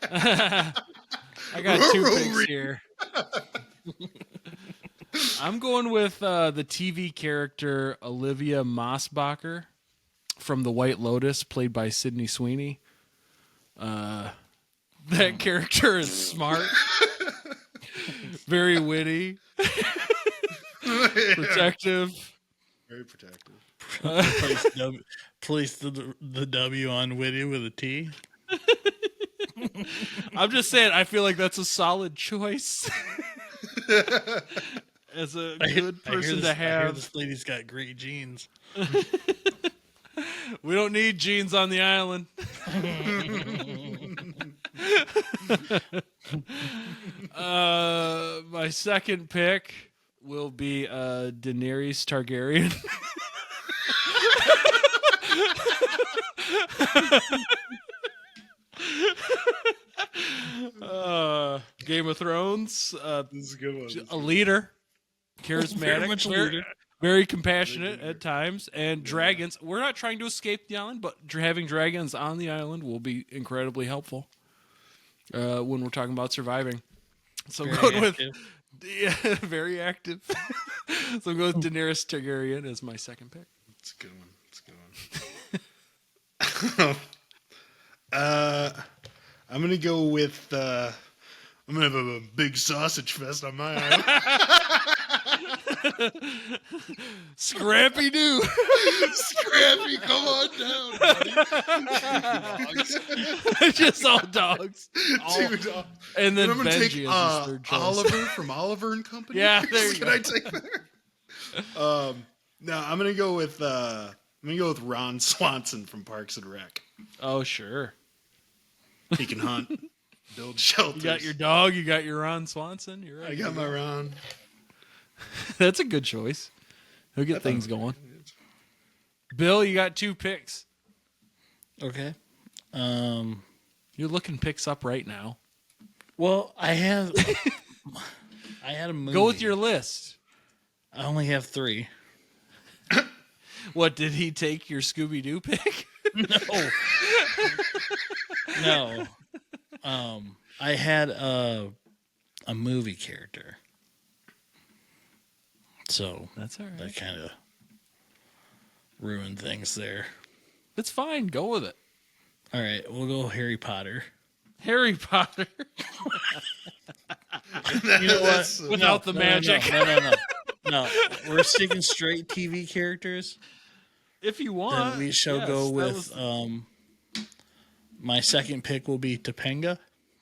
I got two picks here. I'm going with the TV character Olivia Mossbacher from The White Lotus, played by Sydney Sweeney. That character is smart, very witty, protective. Very protective. Place the W on witty with a T. I'm just saying, I feel like that's a solid choice. As a good person to I hear have. this lady's got great genes. We don't need genes on the island. My second pick will be Daenerys Targaryen. Game of Thrones. This is a good one. A leader, charismatic, Very much a leader. very compassionate at times, and dragons. We're not trying to escape the island, but having dragons on the island will be incredibly helpful when we're talking about surviving. So I'm going with very active. So I'm going with Daenerys Targaryen as my second pick. It's a good one. It's a good one. I'm gonna go with. I'm gonna have a big sausage fest on my island. Scrappy Doo. Scrappy, come on down, buddy. Just all dogs. Two dogs. And then I'm gonna Benji take is his third choice. Oliver from Oliver and Company. Yeah, there you Can go. I take that? No, I'm gonna go with Ron Swanson from Parks and Rec. Oh, sure. He can hunt, build shelters. You got your dog. You got your Ron Swanson. You're right. I got my Ron. That's a good choice. He'll get things going. Bill, you got two picks. Okay. You're looking picks up right now. Well, I had a movie. Go with your list. I only have 3. What, did he take your Scooby Doo pick? No. I had a movie character. So That's all that kind of ruined things there. It's fine. Go with it. All right, we'll go Harry Potter. Harry Potter. You know what? Without the magic. No, we're sticking straight TV characters. If you want. Then we shall yes, go that with was- my second pick will be Topanga.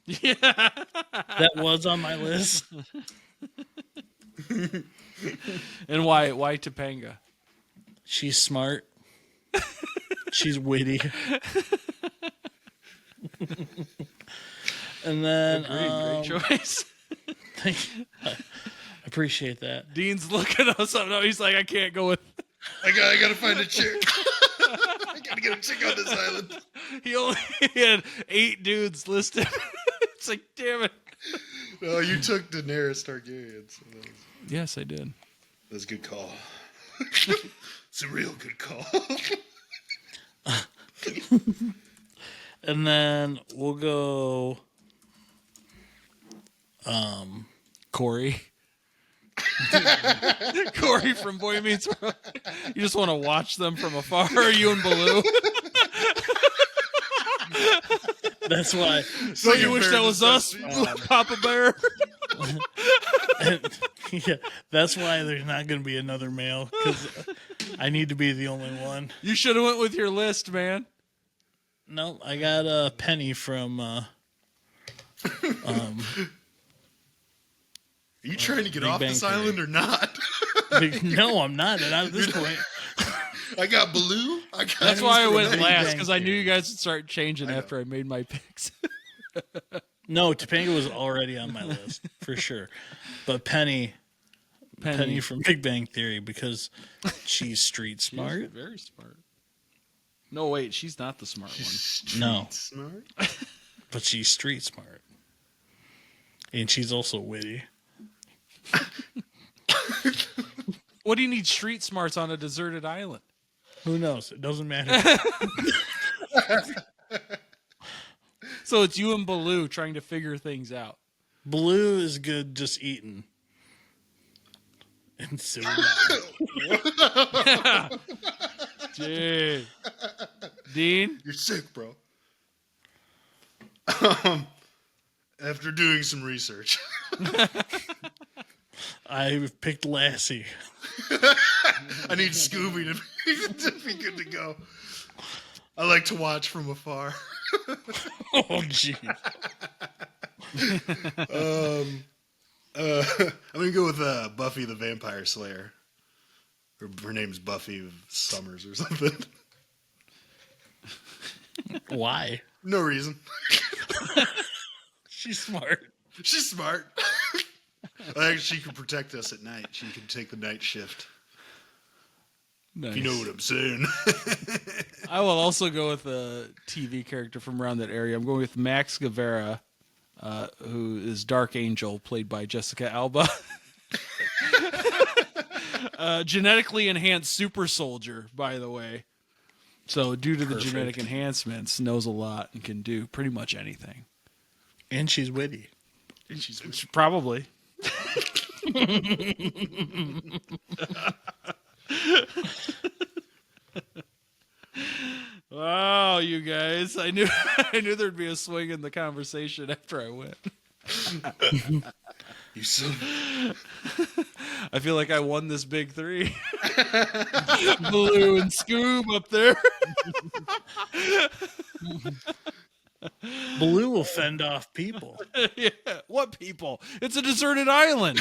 Yeah. That was on my list. And why Topanga? She's smart. She's witty. And then Great choice. I appreciate that. Dean's looking us up now. He's like, I can't go with. I gotta find a chick. I gotta get a chick on this island. He only had 8 dudes listed. It's like, damn it. No, you took Daenerys Targaryen. So Yes, I did. that's a good call. It's a real good call. And then we'll go Corey. Corey from Boy Meets World. You just want to watch them from afar. Are you and Baloo? that's why So you wish that was us, Papa Bear? yeah, that's why there's not going to be another male, because I need to be the only one. You should have went with your list, man. No, I got a Penny from Are you trying to get Big off Bang this Theory. island or not? No, I'm not. And at this point, I got Baloo. That's why I went Big last, Bang because I knew Theory. you guys would start changing after I made my picks. no, Topanga was already on my list for sure. But Penny from Big Bang Theory, because she's street smart. She's very smart. No, wait, she's not the smart one. No. Smart. But she's street smart. And she's also witty. What do you need street smarts on a deserted island? Who knows? It doesn't matter. So it's you and Baloo trying to figure things out. Blue is good just eating. And so Dude. Dean? You're sick, bro. After doing some research, I picked Lassie. I need Scooby to be good to go. I like to watch from afar. Oh, gee. I'm gonna go with Buffy the Vampire Slayer. Her name's Buffy Summers or something. Why? No reason. She's smart. She's smart. I think she can protect us at night. She can take the night shift. Nice. If you know what I'm saying. I will also go with a TV character from around that area. I'm going with Max Guevara, who is Dark Angel, played by Jessica Alba. Genetically enhanced super soldier, by the way. So due to the genetic enhancements, knows a lot and can do pretty much anything. And she's witty. And she's Probably. Wow, you guys. I knew there'd be a swing in the conversation after I went. you son. I feel like I won this big 3. Blue and Scoob up there. Blue will fend off people. Yeah. What people? It's a deserted island.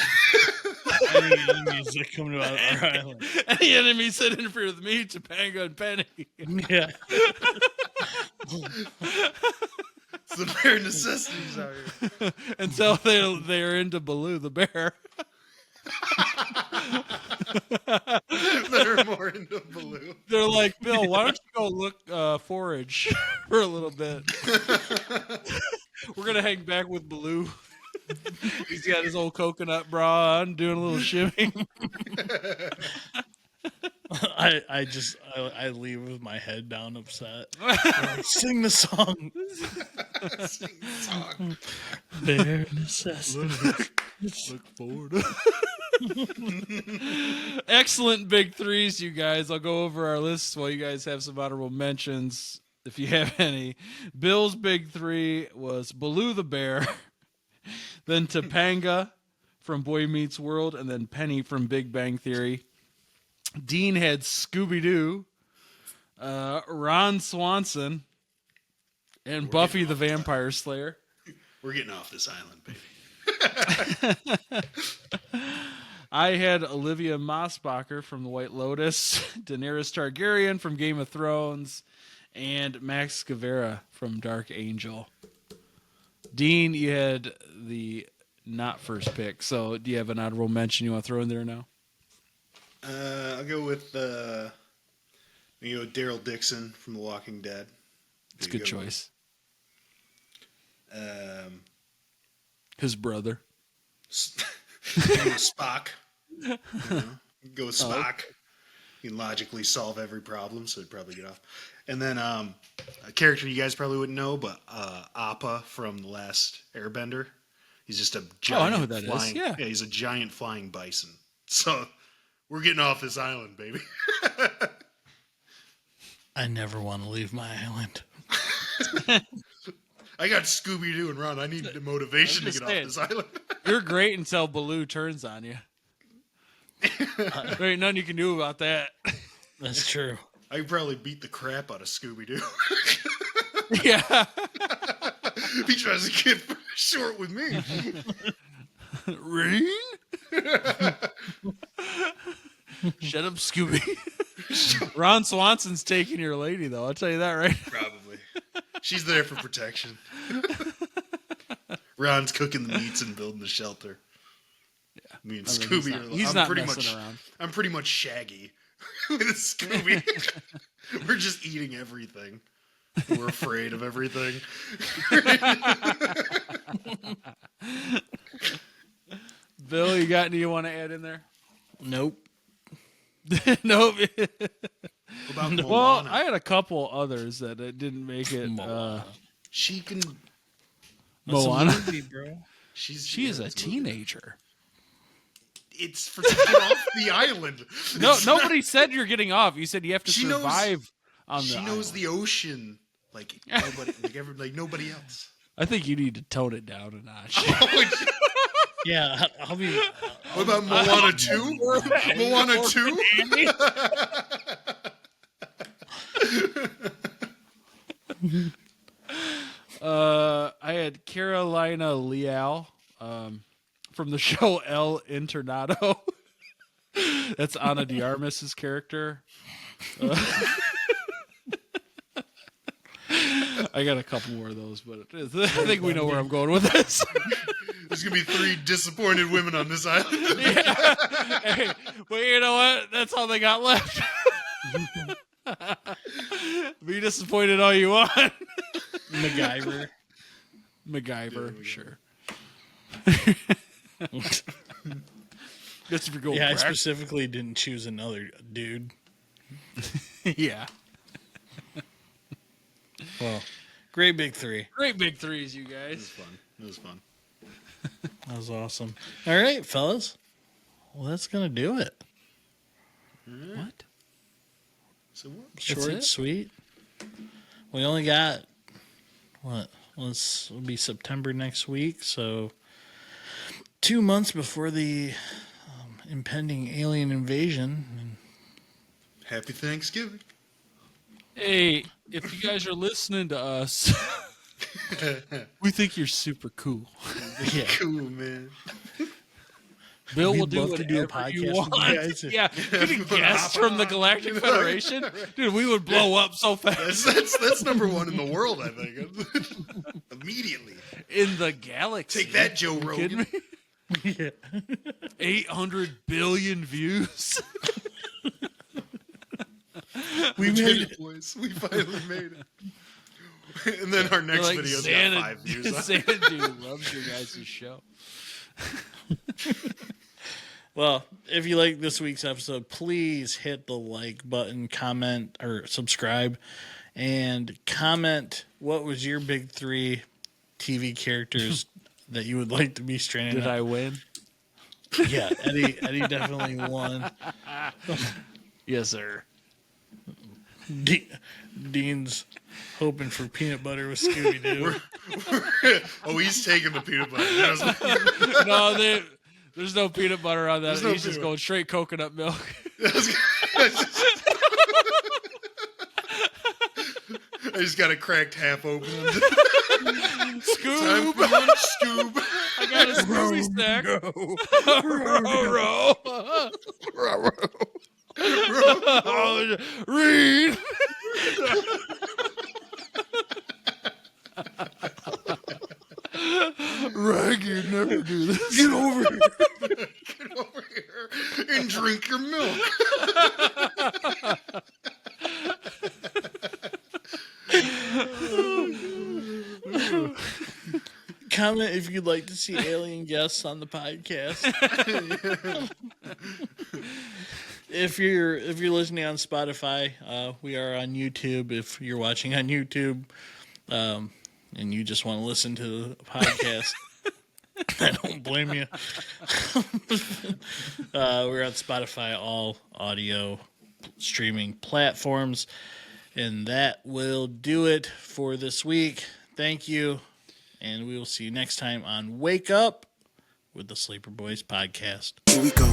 Any enemies that come to our island. Any enemies that interfere with me, Topanga and Penny. Yeah. It's the bare necessities out here. Until they are into Baloo the bear. That are more into Baloo. They're like, Bill, why don't you go look forage for a little bit? We're gonna hang back with Baloo. He's got his old coconut bra on, doing a little shimmy. I leave with my head down, upset. Like, sing the song. Sing the song. Bare necessities. Look forward. Excellent big 3s, you guys. I'll go over our lists while you guys have some honorable mentions, if you have any. Bill's big 3 was Baloo the bear, then Topanga from Boy Meets World, and then Penny from Big Bang Theory. Dean had Scooby-Doo, Ron Swanson, and Buffy the Vampire Slayer. We're getting off this island, baby. I had Olivia Mossbacher from The White Lotus, Daenerys Targaryen from Game of Thrones, and Max Guevara from Dark Angel. Dean, you had the not first pick, so do you have an honorable mention you want to throw in there now? I'll go with Daryl Dixon from The Walking Dead. It's a good choice. His brother. Spock. Go with Spock. He can logically solve every problem, so he'd probably get off. And then a character you guys probably wouldn't know, but Appa from The Last Airbender. He's just a giant I know who that is. Yeah, he's a giant flying bison. So we're getting off this island, baby. I never want to leave my island. I got Scooby-Doo and Ron. I need the motivation to get off this island. You're great until Baloo turns on you. There ain't nothing you can do about that. That's true. I could probably beat the crap out of Scooby-Doo. Yeah. He tries to get short with me. Rain? Shut up, Scooby. Ron Swanson's taking your lady, though. I'll tell you that, right? Probably. She's there for protection. Ron's cooking the meats and building the shelter. Yeah. Me and Scooby are. He's not messing around. I'm pretty much Shaggy with Scooby. We're just eating everything. We're afraid of everything. Bill, you got any you want to add in there? Nope. Nope. About Moana? Well, I had a couple others that didn't make it. She can. Moana, movie, bro. She is a teenager. It's for to get off the island. No, nobody said you're getting off. You said you have to She survive on the She knows island. the ocean like nobody else. I think you need to tone it down a notch. Yeah, I'll be. What about Moana 2? Moana 2? I had Carolina Leal from the show El Internado. That's Ana de Armas's character. I got a couple more of those, but I think we know where I'm going with this. There's going to be 3 disappointed women on this island. Yeah. Hey, but you know what? That's all they got left. Be disappointed all you want. MacGyver, sure. Just if you're going yeah, I crack. specifically didn't choose another dude. Yeah. Well, great big 3. Great big threes, you It guys. was fun. It was fun. That was awesome. All right, fellas. Well, that's gonna do it. What? So what? Short, it? sweet. We only got what? It'll be September next week, so 2 months before the impending alien invasion. Happy Thanksgiving. Hey, if you guys are listening to us, we think you're super cool. Yeah. Cool, man. Bill will We'd do love to do a whatever you podcast want. with you guys. Yeah, getting guests from the Galactic Federation, dude, we would blow up so fast That's number 1 in the world, I think. Immediately. in the galaxy. Take that, Joe You kidding Rogan. me? Yeah. 800 billion views. We made it, boys. We finally made it. And then our next video's got 5 views on it. Sandy loves your guys' show. Well, if you like this week's episode, please hit the like button, comment, or subscribe, and comment what was your big 3 TV characters that you would like to be stranded. Did I win? Yeah, Eddie definitely won. Yes, sir. Dean's hoping for peanut butter with Scooby Doo. Oh, he's taking the peanut butter. That was- No, there's no peanut butter on that. There's no He's just peanut- going straight coconut milk. I just got it cracked half open. Scoob! Time for lunch, Scoob. I got a Scooby baby snack. Row. Read. Rag, you'd never do this. Get over here. Get over here and drink your milk. Comment if you'd like to see alien guests on the podcast. If you're listening on Spotify, we are on YouTube. If you're watching on YouTube, and you just want to listen to the podcast, I don't blame you. We're on Spotify, all audio streaming platforms, and that will do it for this week. Thank you, and we will see you next time on Wake Up with the Sleeper Boys podcast. Here we go.